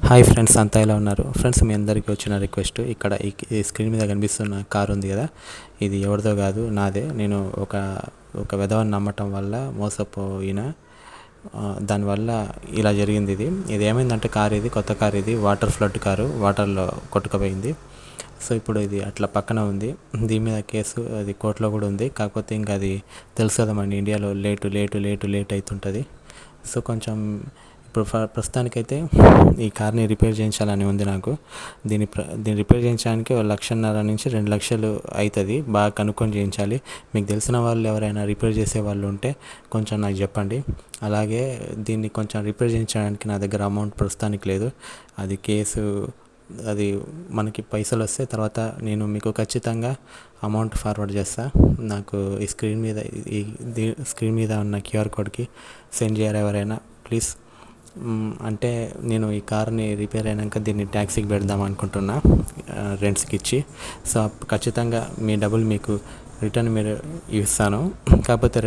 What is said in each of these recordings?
Hi friends, అంతా ఎలా ఉన్నారు ఫ్రెండ్స్? మీ అందరికీ వచ్చిన రిక్వెస్ట్, ఇక్కడ ఈ స్క్రీన్ మీద కనిపిస్తున్న కార్ ఉంది కదా, ఇది ఎవరిదో కాదు, నాదే. నేను ఒక విధవని నమ్మటం వల్ల మోసపోయిన, దానివల్ల ఇలా జరిగింది. ఇది ఏమైందంటే, ఇది కొత్త కార్, ఇది వాటర్ ఫ్లడ్ కారు, వాటర్లో కొట్టుకుపోయింది. సో ఇప్పుడు ఇది అట్లా పక్కన ఉంది. దీని మీద కేసు అది కోర్టులో కూడా ఉంది. కాకపోతే ఇంకా అది తెలుసు కదా, మన ఇండియాలో లేట్ అవుతుంటుంది. సో కొంచెం ఇప్పుడు ప్రస్తుతానికైతే ఈ కార్ని రిపేర్ చేయించాలని ఉంది నాకు. దీన్ని రిపేర్ చేయించడానికి 1,50,000 నుంచి 2,00,000 అవుతుంది. బాగా కనుక్కొని చేయించాలి. మీకు తెలిసిన వాళ్ళు ఎవరైనా రిపేర్ చేసే వాళ్ళు ఉంటే కొంచెం నాకు చెప్పండి. అలాగే దీన్ని కొంచెం రిపేర్ చేయించడానికి నా దగ్గర అమౌంట్ ప్రస్తుతానికి లేదు. అది కేసు, అది మనకి పైసలు వస్తే తర్వాత నేను మీకు ఖచ్చితంగా అమౌంట్ ఫార్వర్డ్ చేస్తా. నాకు ఈ స్క్రీన్ మీద ఉన్న QR కోడ్కి సెండ్ చేయరా ఎవరైనా ప్లీజ్. అంటే నేను ఈ కార్ని రిపేర్ అయినాక దీన్ని ట్యాక్సీకి పెడదాం అనుకుంటున్నా, రెంట్స్కి ఇచ్చి. సో ఖచ్చితంగా మీ డబ్బులు మీకు రిటర్న్ మీరు ఇస్తాను. కాకపోతే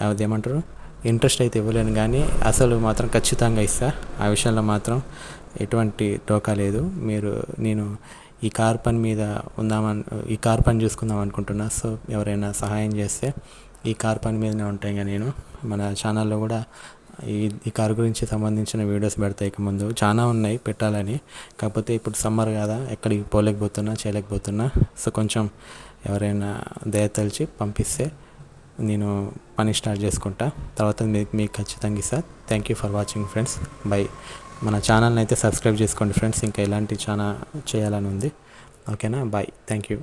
అదేమంటారు, ఇంట్రెస్ట్ అయితే ఇవ్వలేను, కానీ అసలు మాత్రం ఖచ్చితంగా ఇస్తా. ఆ విషయంలో మాత్రం ఎటువంటి టోకా లేదు. నేను ఈ కార్ పని చూసుకుందాం అనుకుంటున్నా. సో ఎవరైనా సహాయం చేస్తే ఈ కార్ పని మీదనే ఉంటాయి. నేను మన ఛానల్లో కూడా ఈ కారు గురించి సంబంధించిన వీడియోస్ పెడతాయి. ఇక ముందు చాలా ఉన్నాయి పెట్టాలని, కాకపోతే ఇప్పుడు సమ్మర్ కదా, ఎక్కడికి చేయలేకపోతున్నా. సో కొంచెం ఎవరైనా దయతలిచి పంపిస్తే నేను పని స్టార్ట్ చేసుకుంటా. తర్వాత మీకు ఖచ్చితంగా ఇస్తా. Thank you for watching friends. By. మన ఛానల్ని అయితే సబ్స్క్రైబ్ చేసుకోండి ఫ్రెండ్స్. ఇంకా ఇలాంటి చాలా చేయాలని ఉంది. ఓకేనా? బాయ్. Thank you.